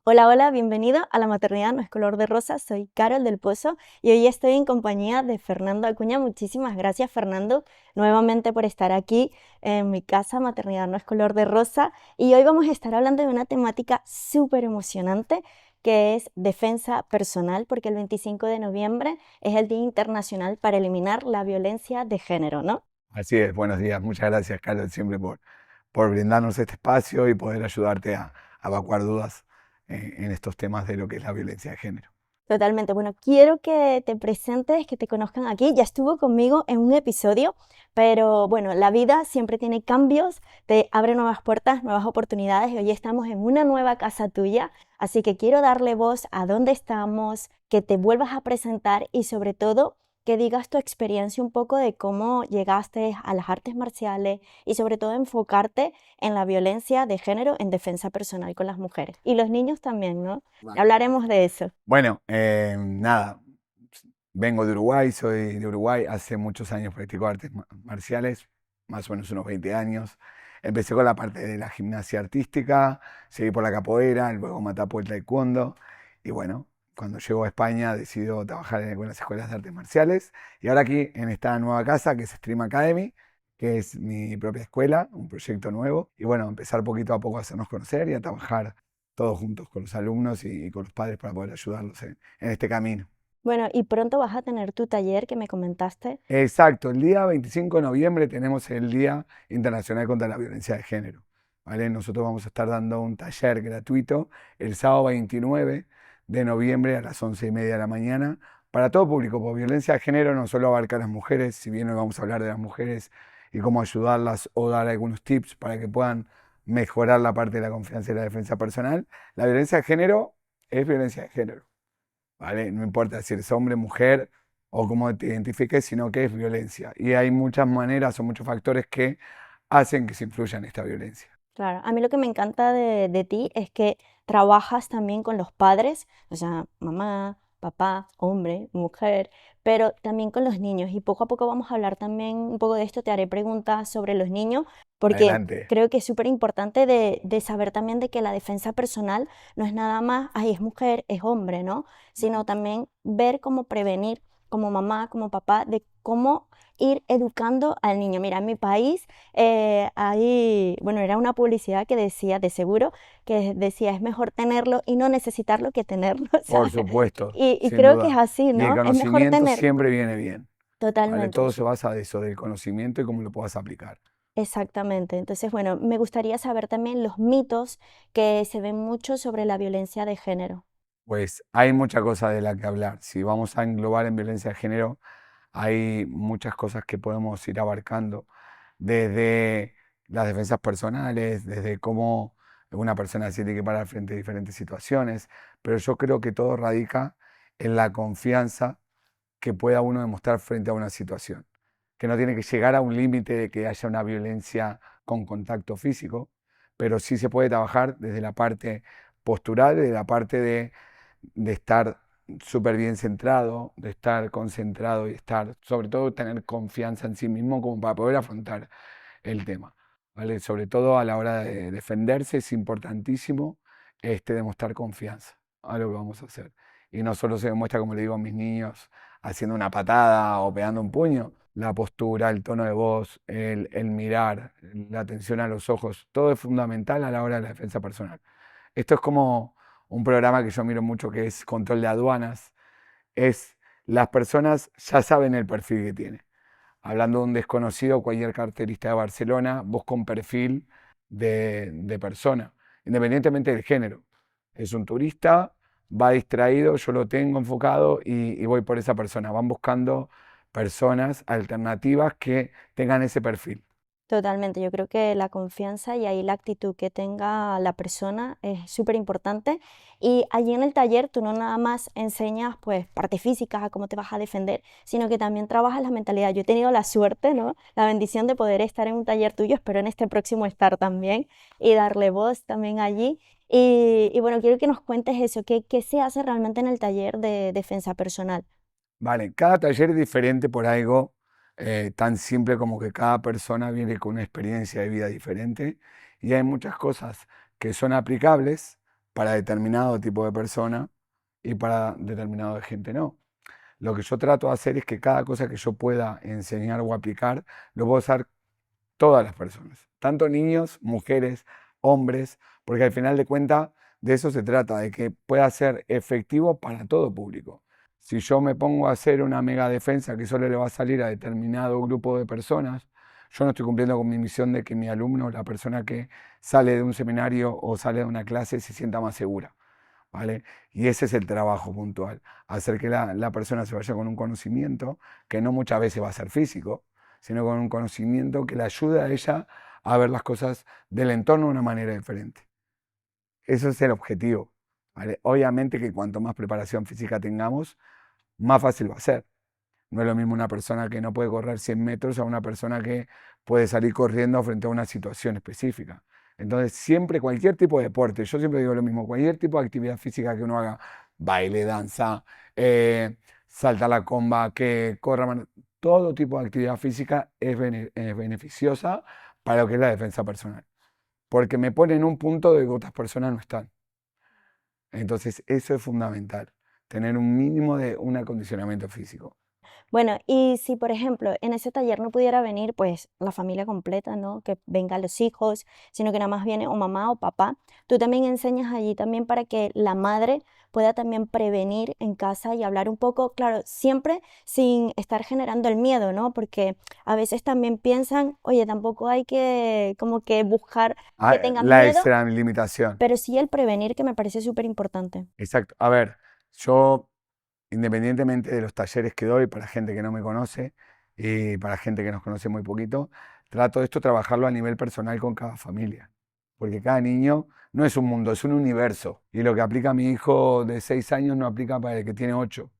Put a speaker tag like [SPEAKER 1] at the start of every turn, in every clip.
[SPEAKER 1] Hola, hola, bienvenido a La Maternidad No es Color de Rosa. Soy Carol del Pozo y hoy estoy en compañía de Fernando Acuña. Muchísimas gracias, Fernando, nuevamente por estar aquí en mi casa. Maternidad No es Color de Rosa. Y hoy vamos a estar hablando de una temática súper emocionante que es defensa personal, porque el 25 de noviembre es el Día Internacional para eliminar la violencia de género, ¿no?
[SPEAKER 2] Así es, buenos días. Muchas gracias, Carlos, siempre por brindarnos este espacio y poder ayudarte a evacuar dudas en estos temas de lo que es la violencia de género.
[SPEAKER 1] Totalmente. Bueno, quiero que te presentes, que te conozcan aquí. Ya estuvo conmigo en un episodio, pero bueno, la vida siempre tiene cambios, te abre nuevas puertas, nuevas oportunidades y hoy estamos en una nueva casa tuya, así que quiero darle voz a dónde estamos, que te vuelvas a presentar y sobre todo que digas tu experiencia un poco de cómo llegaste a las artes marciales y sobre todo enfocarte en la violencia de género en defensa personal con las mujeres y los niños también, ¿no?
[SPEAKER 2] Vale.
[SPEAKER 1] Hablaremos de eso.
[SPEAKER 2] Bueno, nada, vengo de Uruguay, soy de Uruguay, hace muchos años practico artes marciales, más o menos unos 20 años. Empecé con la parte de la gimnasia artística, seguí por la capoeira, luego matapo el taekwondo y bueno, cuando llego a España decido trabajar en algunas escuelas de artes marciales y ahora aquí en esta nueva casa que es Stream Academy, que es mi propia escuela, un proyecto nuevo y bueno, empezar poquito a poco a hacernos conocer y a trabajar todos juntos con los alumnos y con los padres para poder ayudarlos en este camino.
[SPEAKER 1] Bueno, y pronto vas a tener tu taller que me comentaste.
[SPEAKER 2] Exacto, el día 25 de noviembre tenemos el Día Internacional contra la Violencia de Género. ¿Vale? Nosotros vamos a estar dando un taller gratuito el sábado 29 de noviembre a las 11:30 de la mañana para todo público, porque violencia de género no solo abarca a las mujeres, si bien hoy vamos a hablar de las mujeres y cómo ayudarlas o dar algunos tips para que puedan mejorar la parte de la confianza y la defensa personal, la violencia de género es violencia de género. ¿Vale? No importa si eres hombre, mujer o cómo te identifiques, sino que es violencia. Y hay muchas maneras o muchos factores que hacen que se influya en esta violencia.
[SPEAKER 1] Claro, a mí lo que me encanta de ti es que trabajas también con los padres, o sea, mamá, papá, hombre, mujer, pero también con los niños. Y poco a poco vamos a hablar también un poco de esto, te haré preguntas sobre los niños, porque
[SPEAKER 2] Adelante.
[SPEAKER 1] creo que es súper importante de saber también de que la defensa personal no es nada más, ay, es mujer, es hombre, ¿no? Sino también ver cómo prevenir como mamá, como papá, de cómo ir educando al niño. Mira, en mi país bueno, era una publicidad que decía, de seguro, que decía, es mejor tenerlo y no necesitarlo que tenerlo,
[SPEAKER 2] Por
[SPEAKER 1] ¿sabes?
[SPEAKER 2] supuesto,
[SPEAKER 1] Y
[SPEAKER 2] sin
[SPEAKER 1] creo que es
[SPEAKER 2] duda.
[SPEAKER 1] así,
[SPEAKER 2] Y el
[SPEAKER 1] ¿no? Es mejor
[SPEAKER 2] conocimiento
[SPEAKER 1] tener
[SPEAKER 2] siempre viene bien. ¿Vale?
[SPEAKER 1] totalmente,
[SPEAKER 2] Todo se basa de eso, del conocimiento y cómo lo puedas aplicar.
[SPEAKER 1] exactamente. Entonces, bueno, me gustaría saber también los mitos que se ven mucho sobre la violencia de género.
[SPEAKER 2] Pues hay mucha cosa de la que hablar. Si vamos a englobar en violencia de género, hay muchas cosas que podemos ir abarcando, desde las defensas personales, desde cómo una persona se tiene que parar frente a diferentes situaciones, pero yo creo que todo radica en la confianza que pueda uno demostrar frente a una situación, que no tiene que llegar a un límite de que haya una violencia con contacto físico, pero sí se puede trabajar desde la parte postural, desde la parte de estar súper bien centrado, de estar concentrado y estar, sobre todo, tener confianza en sí mismo como para poder afrontar el tema. ¿Vale? Sobre todo a la hora de defenderse es importantísimo demostrar confianza a lo que vamos a hacer. Y no solo se demuestra, como le digo a mis niños, haciendo una patada o pegando un puño, la postura, el tono de voz, el mirar, la atención a los ojos, todo es fundamental a la hora de la defensa personal. Esto es como un programa que yo miro mucho que es control de aduanas, es las personas ya saben el perfil que tiene. Hablando de un desconocido, cualquier carterista de Barcelona busca un perfil de persona, independientemente del género. Es un turista, va distraído, yo lo tengo enfocado y voy por esa persona. Van buscando personas alternativas que tengan ese perfil.
[SPEAKER 1] Totalmente, yo creo que la confianza y ahí la actitud que tenga la persona es súper importante. Y allí en el taller tú no nada más enseñas pues partes físicas a cómo te vas a defender, sino que también trabajas la mentalidad. Yo he tenido la suerte, ¿no? La bendición de poder estar en un taller tuyo, espero en este próximo estar también y darle voz también allí. Y bueno, quiero que nos cuentes eso, qué se hace realmente en el taller de defensa personal.
[SPEAKER 2] Vale, cada taller es diferente por algo tan simple como que cada persona viene con una experiencia de vida diferente y hay muchas cosas que son aplicables, para determinado tipo de persona y para determinado de gente no. Lo que yo trato de hacer es que cada cosa que yo pueda enseñar o aplicar, lo puedo usar todas las personas, tanto niños, mujeres, hombres, porque al final de cuentas de eso se trata, de que pueda ser efectivo para todo público. Si yo me pongo a hacer una mega defensa que solo le va a salir a determinado grupo de personas, yo no estoy cumpliendo con mi misión de que mi alumno, la persona que sale de un seminario o sale de una clase, se sienta más segura. ¿Vale? Y ese es el trabajo puntual, hacer que la persona se vaya con un conocimiento que no muchas veces va a ser físico, sino con un conocimiento que le ayude a ella a ver las cosas del entorno de una manera diferente. Eso es el objetivo, ¿vale? Obviamente que cuanto más preparación física tengamos, más fácil va a ser. No es lo mismo una persona que no puede correr 100 metros a una persona que puede salir corriendo frente a una situación específica. Entonces, siempre, cualquier tipo de deporte, yo siempre digo lo mismo, cualquier tipo de actividad física que uno haga, baile, danza, saltar la comba, que corra, todo tipo de actividad física es beneficiosa para lo que es la defensa personal. Porque me pone en un punto de que otras personas no están. Entonces, eso es fundamental, tener un mínimo de un acondicionamiento físico.
[SPEAKER 1] Bueno, y si por ejemplo en ese taller no pudiera venir pues la familia completa, ¿no? Que vengan los hijos, sino que nada más viene o mamá o papá, tú también enseñas allí también para que la madre pueda también prevenir en casa y hablar un poco, claro, siempre sin estar generando el miedo, ¿no? Porque a veces también piensan, oye, tampoco hay que como que buscar que tengan
[SPEAKER 2] La
[SPEAKER 1] miedo,
[SPEAKER 2] extra limitación.
[SPEAKER 1] pero sí el prevenir que me parece súper importante.
[SPEAKER 2] Exacto. A ver, yo, independientemente de los talleres que doy para gente que no me conoce y para gente que nos conoce muy poquito, trato esto de trabajarlo a nivel personal con cada familia. Porque cada niño no es un mundo, es un universo. Y lo que aplica a mi hijo de 6 años no aplica para el que tiene 8,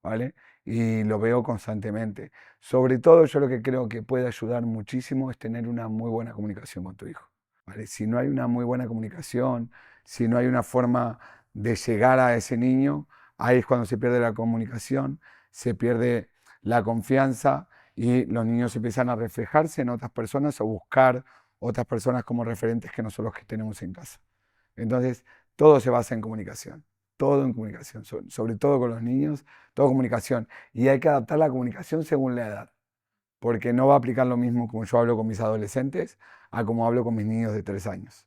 [SPEAKER 2] ¿vale? Y lo veo constantemente. Sobre todo, yo lo que creo que puede ayudar muchísimo es tener una muy buena comunicación con tu hijo, ¿vale? Si no hay una muy buena comunicación, si no hay una forma de llegar a ese niño, ahí es cuando se pierde la comunicación, se pierde la confianza y los niños empiezan a reflejarse en otras personas o buscar otras personas como referentes que no son los que tenemos en casa. Entonces, todo se basa en comunicación, todo en comunicación, sobre todo con los niños, todo comunicación. Y hay que adaptar la comunicación según la edad, porque no va a aplicar lo mismo como yo hablo con mis adolescentes a como hablo con mis niños de 3 años.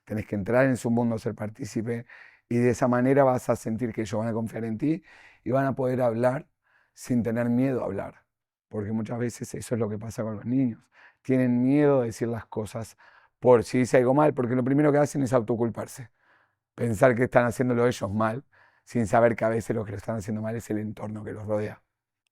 [SPEAKER 2] Tenés que entrar en su mundo, ser partícipe, y de esa manera vas a sentir que ellos van a confiar en ti y van a poder hablar sin tener miedo a hablar, porque muchas veces eso es lo que pasa con los niños. Tienen miedo de decir las cosas por si dice algo mal, porque lo primero que hacen es autoculparse, pensar que están haciéndolo ellos mal, sin saber que a veces lo que lo están haciendo mal es el entorno que los rodea.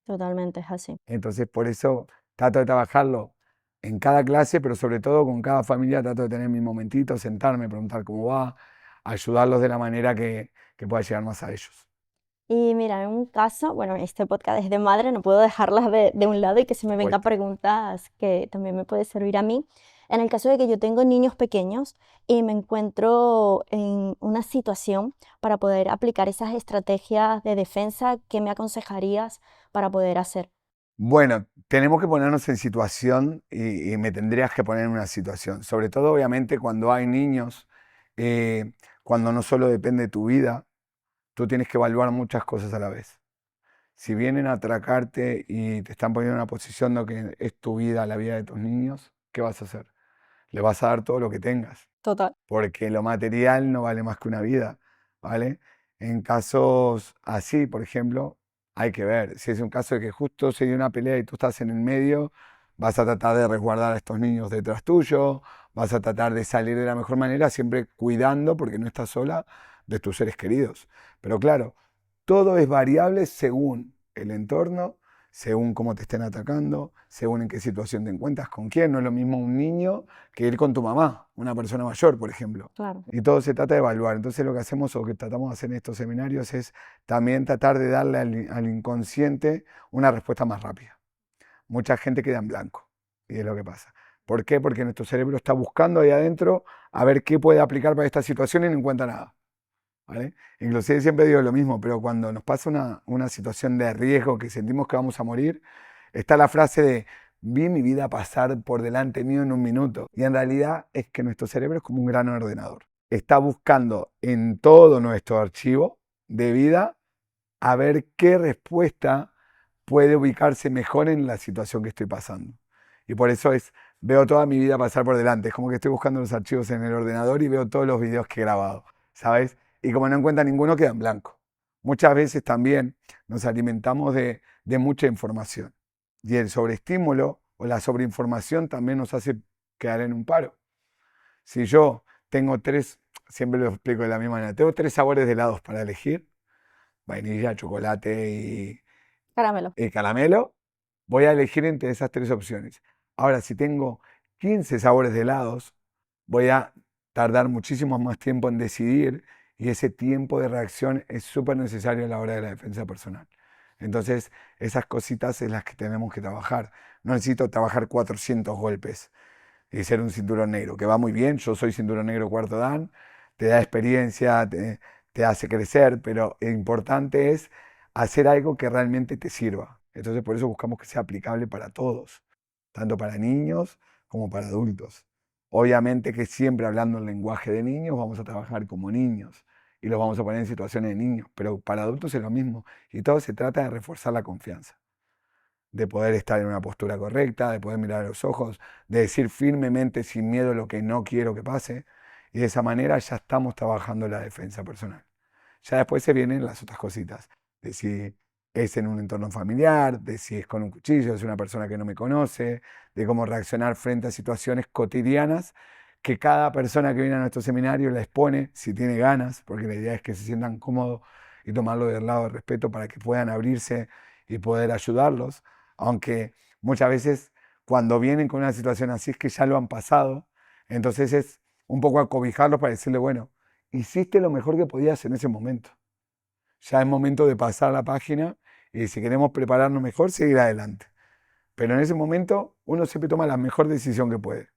[SPEAKER 1] Totalmente, es así.
[SPEAKER 2] Entonces, por eso trato de trabajarlo en cada clase, pero sobre todo con cada familia trato de tener mi momentito, sentarme, preguntar cómo va, ayudarlos de la manera que pueda llegar más a ellos.
[SPEAKER 1] Y mira, en un caso, bueno, este podcast es de madre, no puedo dejarlas de un lado y que se me vengan
[SPEAKER 2] Puesto.
[SPEAKER 1] preguntas que también me puede servir a mí. En el caso de que yo tengo niños pequeños y me encuentro en una situación para poder aplicar esas estrategias de defensa, ¿qué me aconsejarías para poder hacer?
[SPEAKER 2] Bueno, tenemos que ponernos en situación y me tendrías que poner en una situación. Sobre todo, obviamente, cuando hay niños, cuando no solo depende de tu vida, tú tienes que evaluar muchas cosas a la vez. Si vienen a atracarte y te están poniendo en una posición de que es tu vida, la vida de tus niños, ¿qué vas a hacer? Le vas a dar todo lo que tengas,
[SPEAKER 1] Total.
[SPEAKER 2] porque lo material no vale más que una vida, ¿vale? En casos así, por ejemplo, hay que ver. Si es un caso de que justo se dio una pelea y tú estás en el medio, vas a tratar de resguardar a estos niños detrás tuyo, vas a tratar de salir de la mejor manera, siempre cuidando, porque no estás sola, de tus seres queridos. Pero claro, todo es variable según el entorno, según cómo te estén atacando, según en qué situación te encuentras, con quién. No es lo mismo un niño que ir con tu mamá, una persona mayor, por ejemplo.
[SPEAKER 1] Claro.
[SPEAKER 2] Y todo se trata de evaluar. Entonces lo que hacemos o que tratamos de hacer en estos seminarios es también tratar de darle al inconsciente una respuesta más rápida. Mucha gente queda en blanco y es lo que pasa. ¿Por qué? Porque nuestro cerebro está buscando ahí adentro a ver qué puede aplicar para esta situación y no encuentra nada. ¿Vale? Inclusive siempre digo lo mismo, pero cuando nos pasa una situación de riesgo que sentimos que vamos a morir, está la frase de vi mi vida pasar por delante mío en un minuto. Y en realidad es que nuestro cerebro es como un gran ordenador. está buscando en todo nuestro archivo de vida a ver qué respuesta puede ubicarse mejor en la situación que estoy pasando. Y por eso veo toda mi vida pasar por delante. Es como que estoy buscando los archivos en el ordenador y veo todos los videos que he grabado, ¿sabes? Y como no encuentra ninguno, queda en blanco. Muchas veces también nos alimentamos de mucha información. Y el sobreestímulo o la sobreinformación también nos hace quedar en un paro. Si yo tengo siempre lo explico de la misma manera, tengo 3 sabores de helados para elegir, vainilla, chocolate
[SPEAKER 1] Caramelo.
[SPEAKER 2] y caramelo, voy a elegir entre esas 3 opciones. Ahora, si tengo 15 sabores de helados, voy a tardar muchísimo más tiempo en decidir y ese tiempo de reacción es súper necesario a la hora de la defensa personal. Entonces, esas cositas es las que tenemos que trabajar. No necesito trabajar 400 golpes y ser un cinturón negro, que va muy bien. Yo soy cinturón negro cuarto dan, te da experiencia, te hace crecer, pero lo importante es hacer algo que realmente te sirva. Entonces, por eso buscamos que sea aplicable para todos, tanto para niños como para adultos. Obviamente que siempre hablando el lenguaje de niños vamos a trabajar como niños y los vamos a poner en situaciones de niños, pero para adultos es lo mismo y todo se trata de reforzar la confianza, de poder estar en una postura correcta, de poder mirar a los ojos, de decir firmemente sin miedo lo que no quiero que pase y de esa manera ya estamos trabajando la defensa personal. Ya después se vienen las otras cositas, de si es en un entorno familiar, de si es con un cuchillo, es una persona que no me conoce, de cómo reaccionar frente a situaciones cotidianas que cada persona que viene a nuestro seminario la expone, si tiene ganas, porque la idea es que se sientan cómodos y tomarlo del lado de respeto para que puedan abrirse y poder ayudarlos, aunque muchas veces cuando vienen con una situación así es que ya lo han pasado, entonces es un poco acobijarlos para decirle, bueno, hiciste lo mejor que podías en ese momento. Ya es momento de pasar la página y si queremos prepararnos mejor, seguir adelante. Pero en ese momento uno siempre toma la mejor decisión que puede.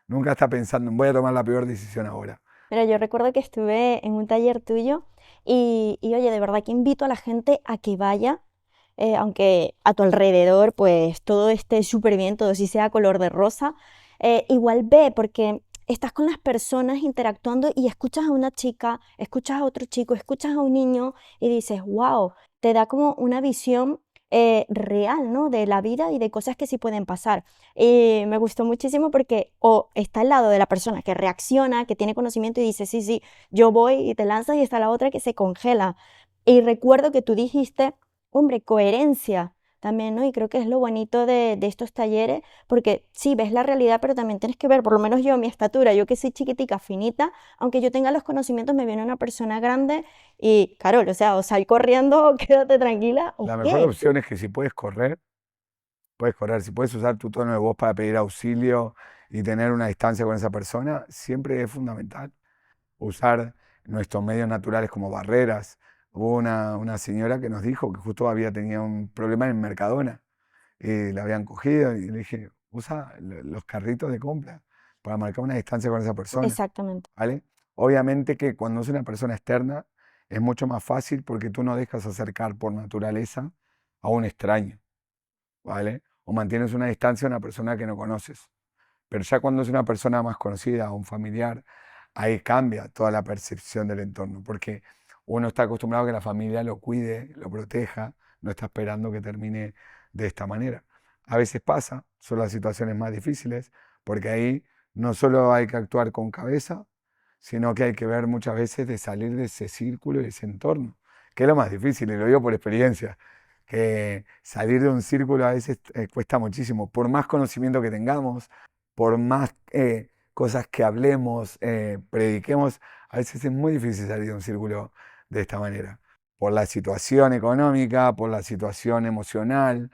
[SPEAKER 2] Nunca está pensando en voy a tomar la peor decisión ahora.
[SPEAKER 1] Pero yo recuerdo que estuve en un taller tuyo y oye, de verdad que invito a la gente a que vaya, aunque a tu alrededor pues todo esté súper bien, todo sí sea color de rosa, igual ve porque estás con las personas interactuando y escuchas a una chica, escuchas a otro chico, escuchas a un niño y dices, wow, te da como una visión real, ¿no? De la vida y de cosas que sí pueden pasar. Y me gustó muchísimo porque o está al lado de la persona que reacciona, que tiene conocimiento y dice, sí, sí, yo voy y te lanzas y está la otra que se congela. Y recuerdo que tú dijiste, hombre, coherencia también, ¿no? Y creo que es lo bonito de estos talleres, porque sí, ves la realidad, pero también tienes que ver, por lo menos yo, mi estatura, yo que soy chiquitica, finita, aunque yo tenga los conocimientos, me viene una persona grande y, Carol, o sea, o sal corriendo, quédate tranquila, ¿o
[SPEAKER 2] La mejor
[SPEAKER 1] qué?
[SPEAKER 2] opción es que si puedes correr, puedes correr. Si puedes usar tu tono de voz para pedir auxilio y tener una distancia con esa persona, siempre es fundamental. Usar nuestros medios naturales como barreras. Hubo una señora que nos dijo que justo había tenido un problema en Mercadona y la habían cogido y le dije, usa los carritos de compra para marcar una distancia con esa persona,
[SPEAKER 1] Exactamente.
[SPEAKER 2] ¿vale? Obviamente que cuando es una persona externa es mucho más fácil porque tú no dejas acercar por naturaleza a un extraño, ¿vale? O mantienes una distancia a una persona que no conoces. Pero ya cuando es una persona más conocida, un familiar, ahí cambia toda la percepción del entorno, porque uno está acostumbrado a que la familia lo cuide, lo proteja, no está esperando que termine de esta manera. A veces pasa, son las situaciones más difíciles, porque ahí no solo hay que actuar con cabeza, sino que hay que ver muchas veces de salir de ese círculo y de ese entorno, que es lo más difícil, y lo digo por experiencia, que salir de un círculo a veces cuesta muchísimo, por más conocimiento que tengamos, por más cosas que hablemos, prediquemos, a veces es muy difícil salir de un círculo de esta manera. Por la situación económica, por la situación emocional,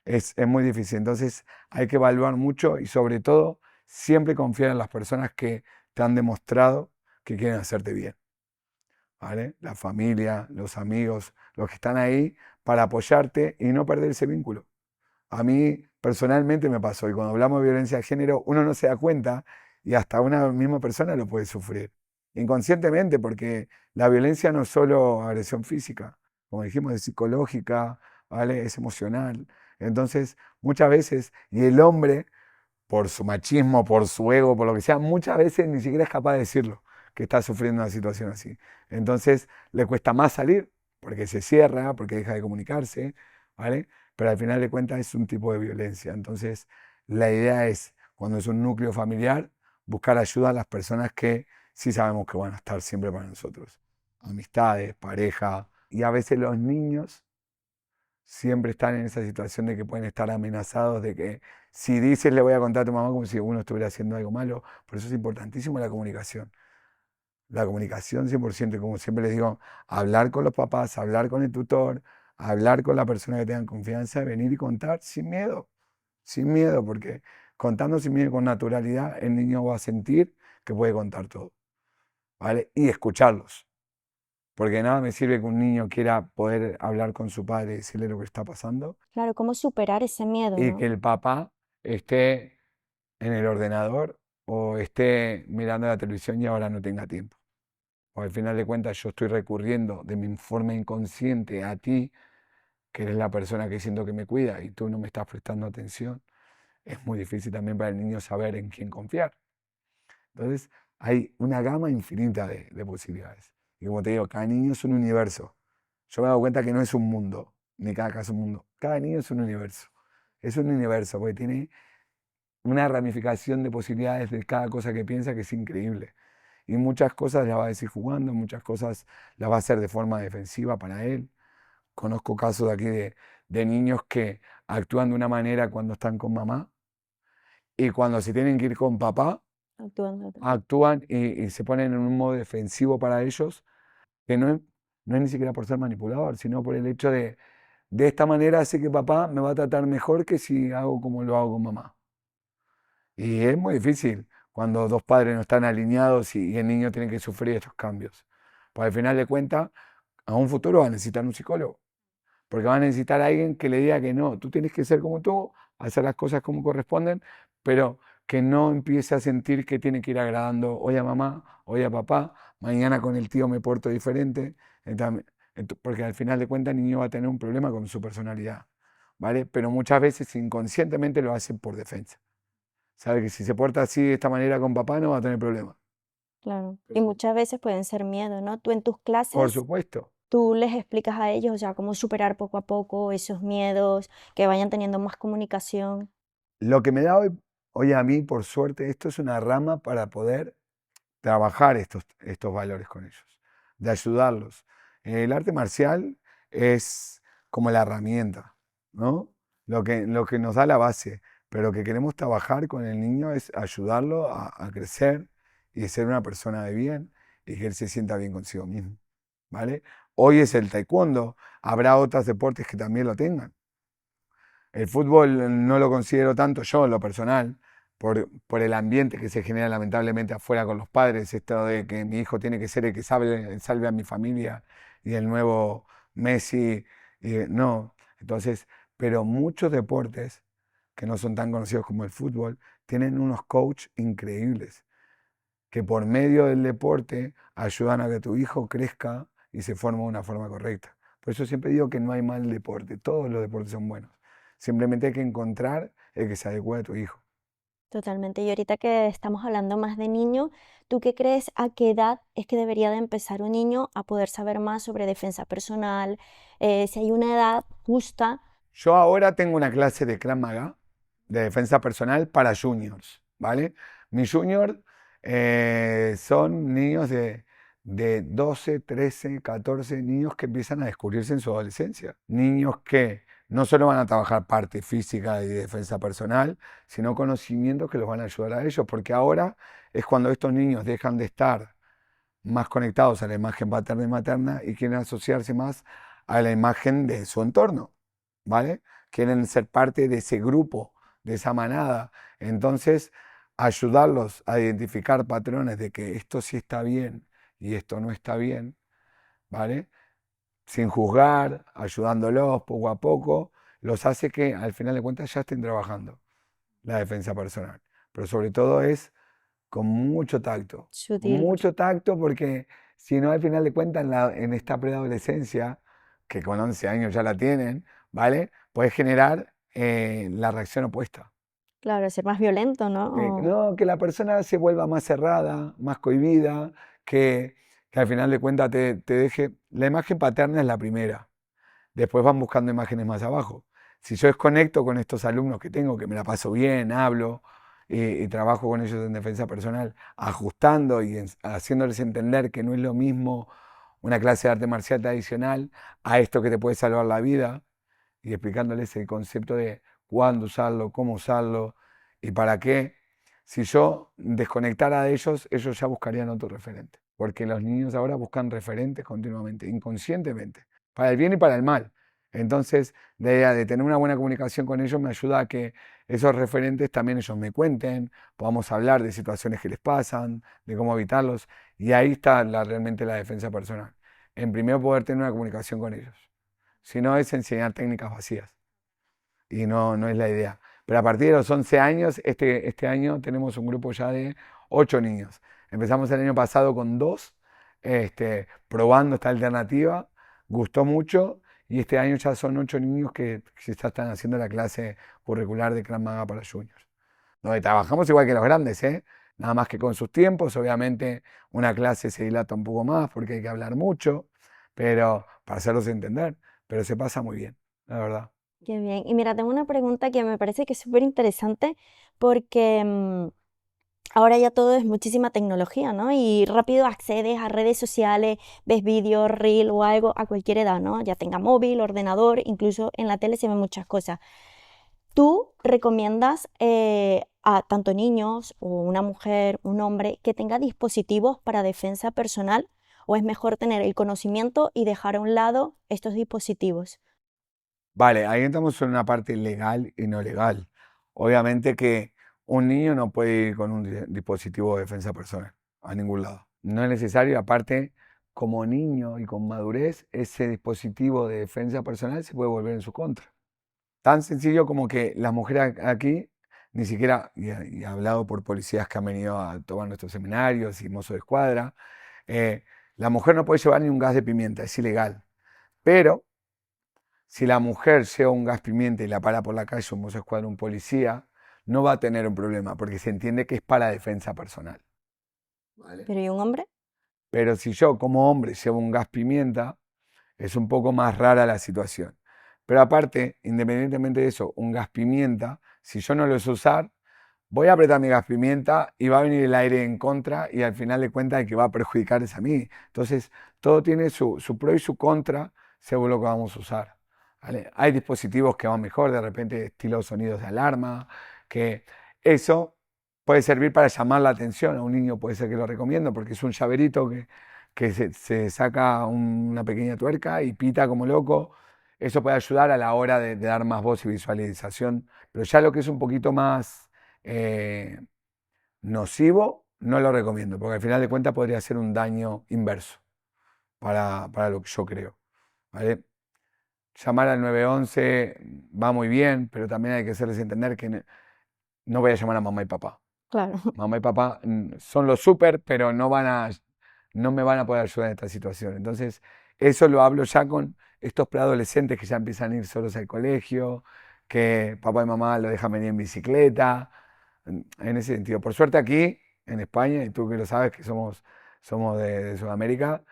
[SPEAKER 2] es muy difícil. Entonces hay que evaluar mucho y sobre todo siempre confiar en las personas que te han demostrado que quieren hacerte bien. ¿Vale? La familia, los amigos, los que están ahí para apoyarte y no perder ese vínculo. A mí personalmente me pasó y cuando hablamos de violencia de género uno no se da cuenta y hasta una misma persona lo puede sufrir. Inconscientemente, porque la violencia no es solo agresión física, como dijimos, es psicológica, ¿vale? Es emocional. Entonces, muchas veces, y el hombre, por su machismo, por su ego, por lo que sea, muchas veces ni siquiera es capaz de decirlo. que está sufriendo una situación así. Entonces le cuesta más salir porque se cierra, porque deja de comunicarse, ¿vale? Pero al final de cuentas es un tipo de violencia. Entonces la idea es, cuando es un núcleo familiar, buscar ayuda a las personas que sí sabemos que van a estar siempre para nosotros. Amistades, pareja. Y a veces los niños siempre están en esa situación de que pueden estar amenazados de que si dices le voy a contar a tu mamá como si uno estuviera haciendo algo malo. Por eso es importantísimo la comunicación. La comunicación 100%, como siempre les digo, hablar con los papás, hablar con el tutor, hablar con la persona que tengan confianza, venir y contar sin miedo, porque contando sin miedo y con naturalidad, el niño va a sentir que puede contar todo, ¿vale? Y escucharlos. Porque nada me sirve que un niño quiera poder hablar con su padre y decirle lo que está pasando
[SPEAKER 1] Claro, ¿cómo superar ese miedo,
[SPEAKER 2] y que
[SPEAKER 1] no?
[SPEAKER 2] el papá esté en el ordenador o esté mirando la televisión y ahora no tenga tiempo. O al final de cuentas yo estoy recurriendo de mi forma inconsciente a ti, que eres la persona que siento que me cuida y tú no me estás prestando atención. Es muy difícil también para el niño saber en quién confiar. Entonces hay una gama infinita de posibilidades. Y como te digo, cada niño es un universo. Yo me he dado cuenta que no es un mundo, ni cada caso un mundo. Cada niño es un universo. Es un universo porque tiene una ramificación de posibilidades de cada cosa que piensa que es increíble. Y muchas cosas las va a decir jugando, muchas cosas las va a hacer de forma defensiva para él. Conozco casos de aquí de niños que actúan de una manera cuando están con mamá y cuando se tienen que ir con papá,
[SPEAKER 1] Actuando.
[SPEAKER 2] actúan y se ponen en un modo defensivo para ellos, que no es ni siquiera por ser manipulador, sino por el hecho de esta manera sé que papá me va a tratar mejor que si hago como lo hago con mamá. Y es muy difícil cuando dos padres no están alineados y el niño tiene que sufrir estos cambios. Pues al final de cuentas, a un futuro va a necesitar un psicólogo, porque va a necesitar a alguien que le diga que no, tú tienes que ser como tú, hacer las cosas como corresponden, pero que no empiece a sentir que tiene que ir agradando hoy a mamá, hoy a papá, mañana con el tío me porto diferente, porque al final de cuentas el niño va a tener un problema con su personalidad, ¿vale? Pero muchas veces inconscientemente lo hace por defensa. Sabe que si se porta así de esta manera con papá no va a tener problema.
[SPEAKER 1] Claro. Y muchas veces pueden ser miedo, ¿no? Tú en tus
[SPEAKER 2] Por
[SPEAKER 1] clases,
[SPEAKER 2] supuesto.
[SPEAKER 1] tú les explicas a ellos, o sea, cómo superar poco a poco esos miedos, que vayan teniendo más comunicación.
[SPEAKER 2] Lo que me da hoy a mí, por suerte, esto es una rama para poder trabajar estos valores con ellos, de ayudarlos. El arte marcial es como la herramienta, ¿no? Lo que nos da la base, pero lo que queremos trabajar con el niño es ayudarlo a crecer y ser una persona de bien y que él se sienta bien consigo mismo, ¿vale? Hoy es el taekwondo, habrá otros deportes que también lo tengan. El fútbol no lo considero tanto yo, en lo personal, por el ambiente que se genera lamentablemente afuera con los padres, esto de que mi hijo tiene que ser el que salve a mi familia y el nuevo Messi, no. Entonces, pero muchos deportes que no son tan conocidos como el fútbol tienen unos coaches increíbles que por medio del deporte ayudan a que tu hijo crezca y se forme de una forma correcta. Por eso siempre digo que no hay mal deporte, todos los deportes son buenos. Simplemente hay que encontrar el que se adecue a tu hijo.
[SPEAKER 1] Totalmente. Y ahorita que estamos hablando más de niños, ¿tú qué crees a qué edad es que debería de empezar un niño a poder saber más sobre defensa personal? Si hay una edad justa.
[SPEAKER 2] Yo ahora tengo una clase de Krav Maga, de defensa personal para juniors, ¿vale? Mis juniors son niños de 12, 13, 14 niños que empiezan a descubrirse en su adolescencia. Niños que no solo van a trabajar parte física y de defensa personal, sino conocimientos que los van a ayudar a ellos, porque ahora es cuando estos niños dejan de estar más conectados a la imagen paterna y materna y quieren asociarse más a la imagen de su entorno, ¿vale? Quieren ser parte de ese grupo, de esa manada. Entonces, ayudarlos a identificar patrones de que esto sí está bien y esto no está bien, ¿vale? Sin juzgar, ayudándolos poco a poco, los hace que al final de cuentas ya estén trabajando la defensa personal. Pero sobre todo es con
[SPEAKER 1] Sutil.
[SPEAKER 2] mucho tacto porque si no al final de cuentas en esta preadolescencia, que con 11 años ya la tienen, ¿vale? Puedes generar la reacción opuesta.
[SPEAKER 1] Claro, ser más violento, ¿no?
[SPEAKER 2] No, que la persona se vuelva más cerrada, más cohibida, que, que al final de cuentas te deje. La imagen paterna es la primera. Después van buscando imágenes más abajo. Si yo desconecto con estos alumnos que tengo, que me la paso bien, hablo y trabajo con ellos en defensa personal, ajustando y haciéndoles entender que no es lo mismo una clase de arte marcial tradicional a esto que te puede salvar la vida, y explicándoles el concepto de cuándo usarlo, cómo usarlo y para qué. Si yo desconectara de ellos, ellos ya buscarían otro referente. Porque los niños ahora buscan referentes continuamente, inconscientemente, para el bien y para el mal. Entonces, la idea de tener una buena comunicación con ellos me ayuda a que esos referentes también ellos me cuenten, podamos hablar de situaciones que les pasan, de cómo evitarlos. Y ahí está realmente la defensa personal. En primero, poder tener una comunicación con ellos. Si no, es enseñar técnicas vacías. Y no es la idea. Pero a partir de los 11 años, este año tenemos un grupo ya de 8 niños. Empezamos el año pasado con 2, probando esta alternativa, gustó mucho y este año ya son 8 niños que ya están haciendo la clase curricular de Krav Maga para juniors. Donde trabajamos igual que los grandes, ¿eh? Nada más que con sus tiempos, obviamente una clase se dilata un poco más porque hay que hablar mucho, pero para hacerlos entender, pero se pasa muy bien, la verdad.
[SPEAKER 1] Qué bien. Y mira, tengo una pregunta que me parece que es súper interesante porque ahora ya todo es muchísima tecnología, ¿no? Y rápido accedes a redes sociales, ves vídeos, reel o algo a cualquier edad, ¿no? Ya tenga móvil, ordenador, incluso en la tele se ven muchas cosas. ¿Tú recomiendas a tanto niños o una mujer, un hombre, que tenga dispositivos para defensa personal o es mejor tener el conocimiento y dejar a un lado estos dispositivos?
[SPEAKER 2] Vale, ahí entramos en una parte legal y no legal. Obviamente que un niño no puede ir con un dispositivo de defensa personal a ningún lado. No es necesario, aparte, como niño y con madurez, ese dispositivo de defensa personal se puede volver en su contra. Tan sencillo como que las mujeres aquí, ni siquiera, y he hablado por policías que han venido a tomar nuestros seminarios y mozos de escuadra, eh, la mujer no puede llevar ni un gas de pimienta, es ilegal. Pero si la mujer lleva un gas pimienta y la para por la calle un mozo de escuadra, un policía, no va a tener un problema porque se entiende que es para defensa personal. ¿Vale?
[SPEAKER 1] ¿Pero y un hombre?
[SPEAKER 2] Pero si yo como hombre llevo un gas pimienta, es un poco más rara la situación. Pero aparte, independientemente de eso, un gas pimienta, si yo no lo sé usar, voy a apretar mi gas pimienta y va a venir el aire en contra y al final de cuentas el que va a perjudicar es a mí. Entonces, todo tiene su pro y su contra según lo que vamos a usar. ¿Vale? Hay dispositivos que van mejor, de repente estilo sonidos de alarma, que eso puede servir para llamar la atención. A un niño puede ser que lo recomiendo porque es un llaverito que se saca una pequeña tuerca y pita como loco. Eso puede ayudar a la hora de dar más voz y visualización. Pero ya lo que es un poquito más eh, nocivo, no lo recomiendo, porque al final de cuentas podría ser un daño inverso para lo que yo creo. ¿Vale? Llamar al 911 va muy bien, pero también hay que hacerles entender que no voy a llamar a mamá y papá.
[SPEAKER 1] Claro.
[SPEAKER 2] Mamá y papá son los súper, pero no me van a poder ayudar en esta situación. Entonces, eso lo hablo ya con estos preadolescentes que ya empiezan a ir solos al colegio, que papá y mamá lo dejan venir en bicicleta, en ese sentido. Por suerte aquí, en España, y tú que lo sabes que somos de Sudamérica,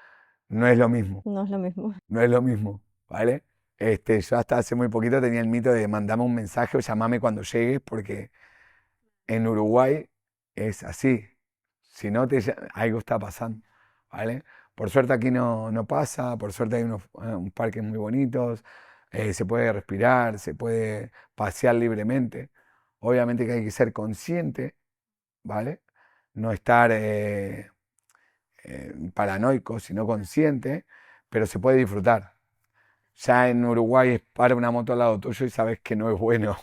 [SPEAKER 2] no es lo mismo,
[SPEAKER 1] No es lo mismo.
[SPEAKER 2] no es lo mismo, ¿vale? Yo hasta hace muy poquito tenía el mito de mandame un mensaje o llamame cuando llegues, porque en Uruguay es así. Si no, algo está pasando, ¿vale? Por suerte aquí no pasa, por suerte hay unos parques muy bonitos, se puede respirar, se puede pasear libremente. Obviamente que hay que ser consciente, ¿vale? No estar paranoico, sino consciente, pero se puede disfrutar. Ya en Uruguay es para una moto al lado tuyo y sabes que no es bueno.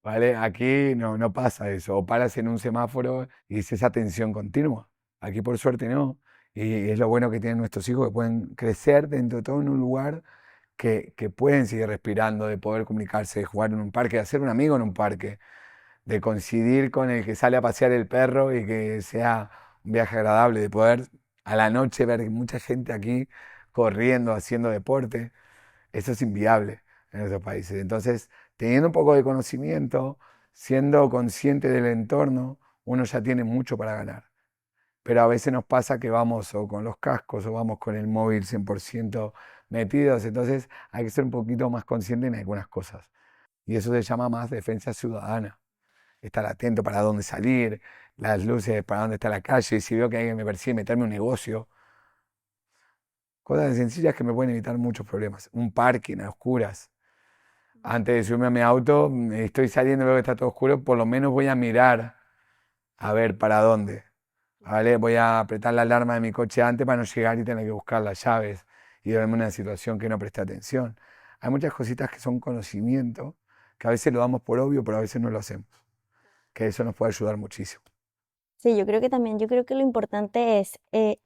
[SPEAKER 2] ¿Vale? Aquí no pasa eso. O paras en un semáforo y es esa tensión continua. Aquí por suerte no. Y es lo bueno que tienen nuestros hijos, que pueden crecer dentro de todo en un lugar que pueden seguir respirando, de poder comunicarse, de jugar en un parque, de hacer un amigo en un parque, de coincidir con el que sale a pasear el perro y que sea un viaje agradable, de poder a la noche ver mucha gente aquí corriendo, haciendo deporte. Eso es inviable en nuestros países. Entonces, teniendo un poco de conocimiento, siendo consciente del entorno, uno ya tiene mucho para ganar. pero a veces nos pasa que vamos o con los cascos o vamos con el móvil 100% metidos, entonces hay que ser un poquito más consciente en algunas cosas. Y eso se llama más defensa ciudadana. Estar atento para dónde salir, las luces, para dónde está la calle, si veo que alguien me persigue, meterme en un negocio. Cosas sencillas que me pueden evitar muchos problemas. Un parking a oscuras. Antes de subirme a mi auto, estoy saliendo, veo que está todo oscuro, por lo menos voy a mirar a ver para dónde. ¿Vale? Voy a apretar la alarma de mi coche antes para no llegar y tener que buscar las llaves y verme en una situación que no presté atención. Hay muchas cositas que son conocimiento, que a veces lo damos por obvio, pero a veces no lo hacemos. Que eso nos puede ayudar muchísimo.
[SPEAKER 1] Sí, yo creo que también, yo creo que lo importante es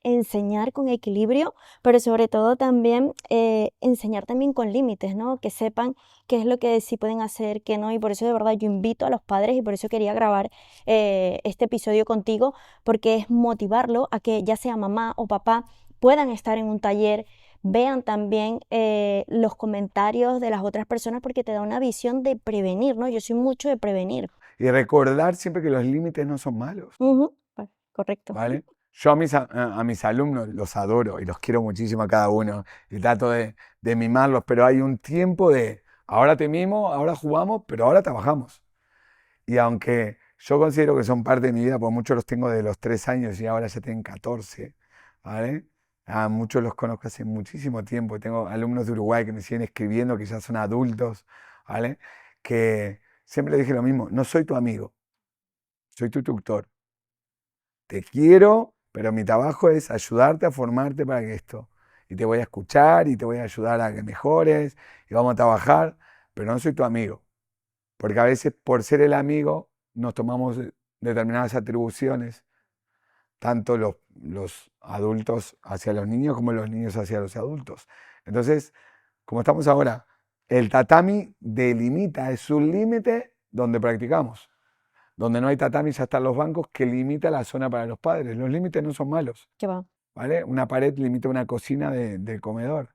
[SPEAKER 1] enseñar con equilibrio, pero sobre todo también enseñar también con límites, ¿no? Que sepan qué es lo que sí pueden hacer, qué no, y por eso de verdad yo invito a los padres y por eso quería grabar este episodio contigo, porque es motivarlo a que ya sea mamá o papá puedan estar en un taller, vean también los comentarios de las otras personas, porque te da una visión de prevenir, ¿no? Yo soy mucho de prevenir.
[SPEAKER 2] Y recordar siempre que los límites no son malos,
[SPEAKER 1] Ujú, correcto.
[SPEAKER 2] ¿vale? Yo a mis alumnos los adoro y los quiero muchísimo a cada uno y trato de mimarlos, pero hay un tiempo de ahora te mimo, ahora jugamos, pero ahora trabajamos. Y aunque yo considero que son parte de mi vida, porque muchos los tengo de los 3 años y ahora ya tienen 14, ¿vale? A muchos los conozco hace muchísimo tiempo. Tengo alumnos de Uruguay que me siguen escribiendo, que ya son adultos, ¿vale? Que siempre les dije lo mismo, no soy tu amigo, soy tu tutor. Te quiero, pero mi trabajo es ayudarte a formarte para que esto. Y te voy a escuchar y te voy a ayudar a que mejores y vamos a trabajar, pero no soy tu amigo. Porque a veces por ser el amigo nos tomamos determinadas atribuciones, tanto los adultos hacia los niños como los niños hacia los adultos. Entonces, como estamos ahora, el tatami delimita, es un límite donde practicamos. Donde no hay tatami ya están los bancos que limita la zona para los padres. Los límites no son malos,
[SPEAKER 1] ¿Qué va?
[SPEAKER 2] ¿vale? Una pared limita una cocina del comedor,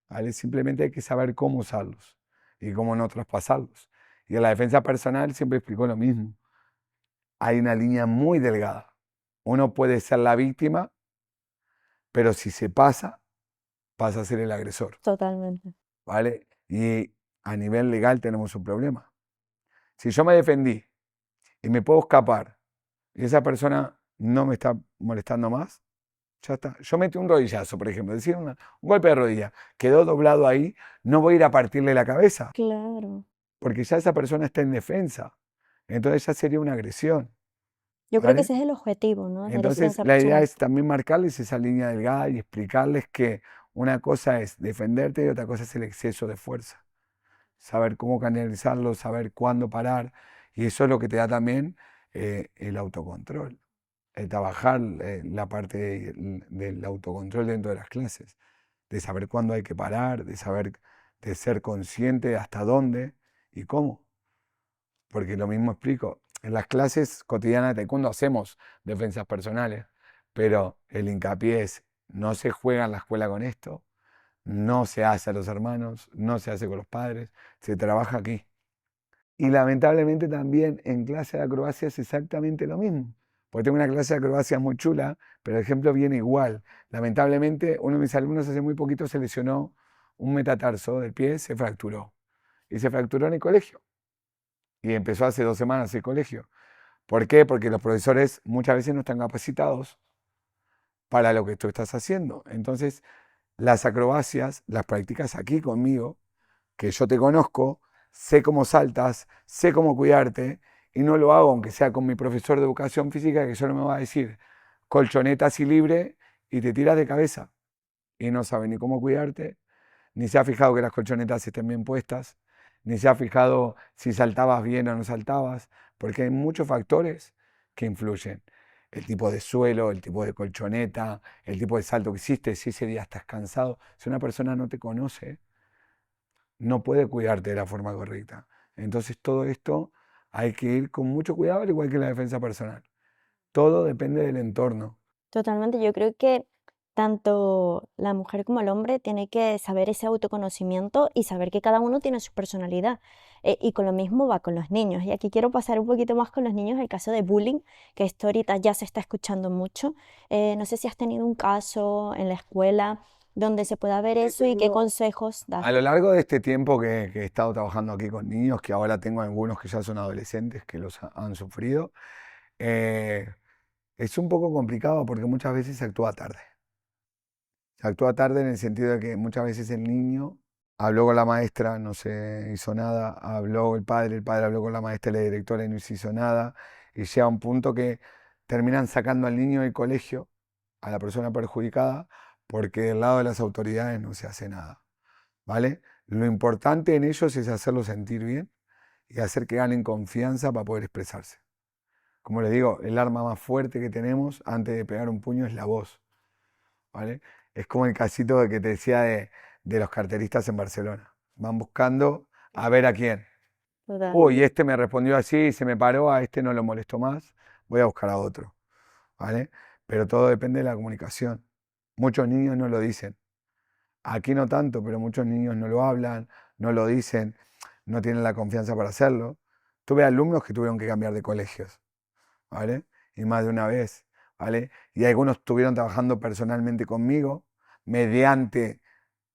[SPEAKER 2] ¿vale? Simplemente hay que saber cómo usarlos y cómo no traspasarlos. Y en la defensa personal siempre explicó lo mismo. Hay una línea muy delgada. Uno puede ser la víctima, pero si se pasa a ser el agresor,
[SPEAKER 1] Totalmente.
[SPEAKER 2] ¿vale? Y a nivel legal tenemos un problema. Si yo me defendí y me puedo escapar y esa persona no me está molestando más, ya está. Yo metí un rodillazo, por ejemplo, decir un golpe de rodilla, quedó doblado ahí, no voy a ir a partirle la cabeza,
[SPEAKER 1] Claro.
[SPEAKER 2] porque ya esa persona está en defensa. Entonces ya sería una agresión,
[SPEAKER 1] Yo creo que
[SPEAKER 2] ¿vale?
[SPEAKER 1] ese es el objetivo, ¿no? De la
[SPEAKER 2] Entonces
[SPEAKER 1] defensa
[SPEAKER 2] la idea
[SPEAKER 1] personal.
[SPEAKER 2] es también marcarles esa línea delgada y explicarles que una cosa es defenderte y otra cosa es el exceso de fuerza. Saber cómo canalizarlo, saber cuándo parar. Y eso es lo que te da también el autocontrol. Trabajar la parte del autocontrol dentro de las clases. De saber cuándo hay que parar, de saber, de ser consciente de hasta dónde y cómo. Porque lo mismo explico, en las clases cotidianas de taekwondo hacemos defensas personales, pero el hincapié es, no se juega en la escuela con esto, no se hace a los hermanos, no se hace con los padres, se trabaja aquí. Y lamentablemente también en clase de acrobacia es exactamente lo mismo. Porque tengo una clase de acrobacia muy chula, pero el ejemplo viene igual. Lamentablemente, uno de mis alumnos hace muy poquito se lesionó un metatarso del pie, se fracturó. Y se fracturó en el colegio. Y empezó hace 2 semanas el colegio. ¿Por qué? Porque los profesores muchas veces no están capacitados para lo que tú estás haciendo. Entonces, las acrobacias las practicas aquí conmigo, que yo te conozco, sé cómo saltas, sé cómo cuidarte, y no lo hago aunque sea con mi profesor de educación física, que solo me va a decir colchoneta así libre y te tiras de cabeza. Y no sabe ni cómo cuidarte, ni se ha fijado que las colchonetas estén bien puestas, ni se ha fijado si saltabas bien o no saltabas, porque hay muchos factores que influyen. El tipo de suelo, el tipo de colchoneta, el tipo de salto que hiciste, si ese día estás cansado. Si una persona no te conoce, no puede cuidarte de la forma correcta. Entonces todo esto hay que ir con mucho cuidado, al igual que la defensa personal. Todo depende del entorno.
[SPEAKER 1] Totalmente. Yo creo que tanto la mujer como el hombre tiene que saber ese autoconocimiento y saber que cada uno tiene su personalidad. Y con lo mismo va con los niños. Y aquí quiero pasar un poquito más con los niños, el caso de bullying, que esto ahorita ya se está escuchando mucho. No sé si has tenido un caso en la escuela donde se pueda ver eso y qué consejos das.
[SPEAKER 2] A lo largo de este tiempo que he estado trabajando aquí con niños, que ahora tengo algunos que ya son adolescentes, que los han sufrido, eh, es un poco complicado porque muchas veces se actúa tarde. Se actúa tarde en el sentido de que muchas veces el niño habló con la maestra, no se hizo nada, habló el padre habló con la maestra y la directora y no se hizo nada, y llega a un punto que terminan sacando al niño del colegio, a la persona perjudicada, porque del lado de las autoridades no se hace nada, ¿vale? Lo importante en ellos es hacerlos sentir bien y hacer que ganen confianza para poder expresarse. Como les digo, el arma más fuerte que tenemos antes de pegar un puño es la voz, ¿vale? Es como el casito que te decía de los carteristas en Barcelona. Van buscando a ver a quién.
[SPEAKER 1] Total.
[SPEAKER 2] Uy, este me respondió así, se me paró, a este no lo molesto más, voy a buscar a otro, ¿vale? Pero todo depende de la comunicación. Muchos niños no lo dicen. Aquí no tanto, pero muchos niños no lo hablan, no lo dicen, no tienen la confianza para hacerlo. Tuve alumnos que tuvieron que cambiar de colegios, ¿vale? Y más de una vez, ¿vale? Y algunos estuvieron trabajando personalmente conmigo mediante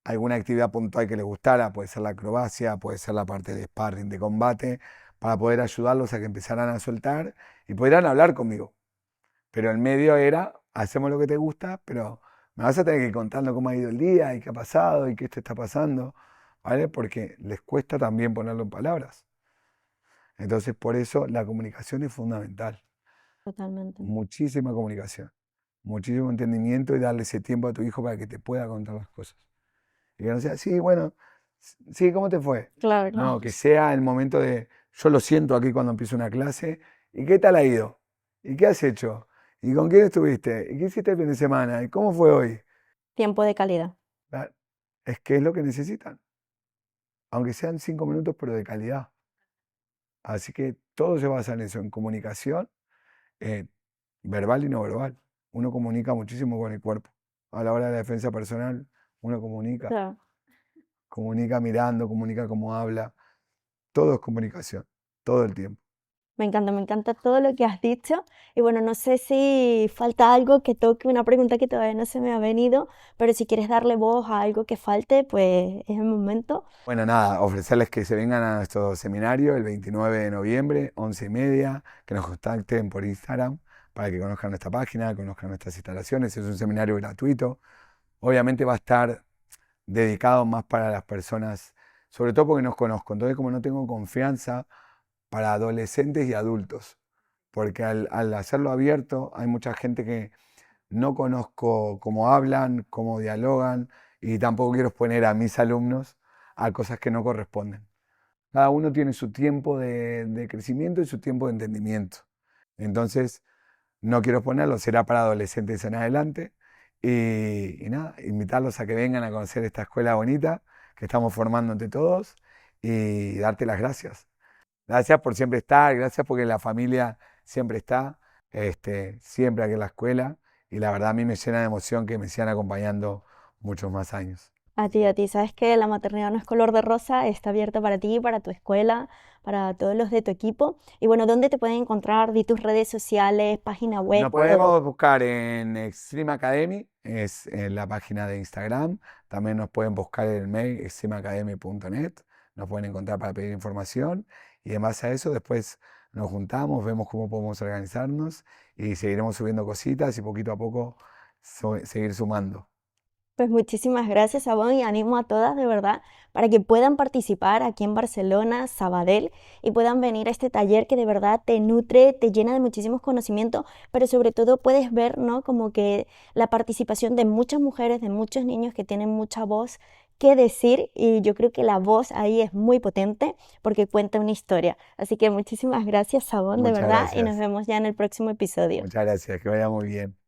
[SPEAKER 2] alguna actividad puntual que les gustara, puede ser la acrobacia, puede ser la parte de sparring, de combate, para poder ayudarlos a que empezaran a soltar y pudieran hablar conmigo. Pero el medio era, hacemos lo que te gusta, pero me vas a tener que ir contando cómo ha ido el día y qué ha pasado y qué te está pasando, ¿vale? Porque les cuesta también ponerlo en palabras. Entonces, por eso la comunicación es fundamental.
[SPEAKER 1] Totalmente.
[SPEAKER 2] Muchísima comunicación, muchísimo entendimiento y darle ese tiempo a tu hijo para que te pueda contar las cosas. Y que no sea, sí, bueno, sí, ¿cómo te fue?
[SPEAKER 1] Claro,
[SPEAKER 2] No, que sea el momento de, yo lo siento aquí cuando empiezo una clase, ¿y qué tal ha ido? ¿Y qué has hecho? ¿Y con quién estuviste? ¿Y qué hiciste el fin de semana? ¿Y cómo fue hoy?
[SPEAKER 1] tiempo de calidad.
[SPEAKER 2] Ah, es que es lo que necesitan, aunque sean 5 minutos, pero de calidad. Así que todo se basa en eso, en comunicación, eh, verbal y no verbal. Uno comunica muchísimo con el cuerpo. A la hora de la defensa personal, uno comunica,
[SPEAKER 1] Claro.
[SPEAKER 2] comunica mirando, comunica cómo habla. Todo es comunicación, todo el tiempo.
[SPEAKER 1] Me encanta todo lo que has dicho. Y bueno, no sé si falta algo que toque, una pregunta que todavía no se me ha venido, pero si quieres darle voz a algo que falte, pues es el momento.
[SPEAKER 2] Bueno, nada, ofrecerles que se vengan a nuestro seminario el 29 de noviembre, 11:30, que nos contacten por Instagram para que conozcan nuestra página, conozcan nuestras instalaciones. Es un seminario gratuito. Obviamente va a estar dedicado más para las personas, sobre todo porque nos conozco. Entonces, como no tengo confianza para adolescentes y adultos, porque al hacerlo abierto hay mucha gente que no conozco cómo hablan, cómo dialogan, y tampoco quiero exponer a mis alumnos a cosas que no corresponden. Cada uno tiene su tiempo de crecimiento y su tiempo de entendimiento. Entonces, no quiero exponerlo, será para adolescentes en adelante. Y nada, invitarlos a que vengan a conocer esta escuela bonita que estamos formando entre todos y darte las gracias. Gracias por siempre estar, gracias porque la familia siempre está, siempre aquí en la escuela. Y la verdad a mí me llena de emoción que me sigan acompañando muchos más años.
[SPEAKER 1] A ti, sabes que la maternidad no es color de rosa, está abierta para ti, para tu escuela, para todos los de tu equipo. Y bueno, ¿dónde te pueden encontrar? Di tus redes sociales, página web,
[SPEAKER 2] Nos
[SPEAKER 1] todo.
[SPEAKER 2] podemos buscar en Extreme Academy, es en la página de Instagram. También nos pueden buscar en el mail extremeacademy.net. Nos pueden encontrar para pedir información. Y en base a eso, después nos juntamos, vemos cómo podemos organizarnos y seguiremos subiendo cositas y poquito a poco seguir sumando.
[SPEAKER 1] Pues muchísimas gracias, Sabón, y animo a todas de verdad para que puedan participar aquí en Barcelona, Sabadell, y puedan venir a este taller que de verdad te nutre, te llena de muchísimos conocimientos, pero sobre todo puedes ver, ¿no? Como que la participación de muchas mujeres, de muchos niños que tienen mucha voz que decir, y yo creo que la voz ahí es muy potente porque cuenta una historia. Así que muchísimas gracias, Sabón, de
[SPEAKER 2] Muchas
[SPEAKER 1] verdad, y nos
[SPEAKER 2] gracias.
[SPEAKER 1] vemos ya en el próximo episodio.
[SPEAKER 2] Muchas gracias. Que vaya muy bien.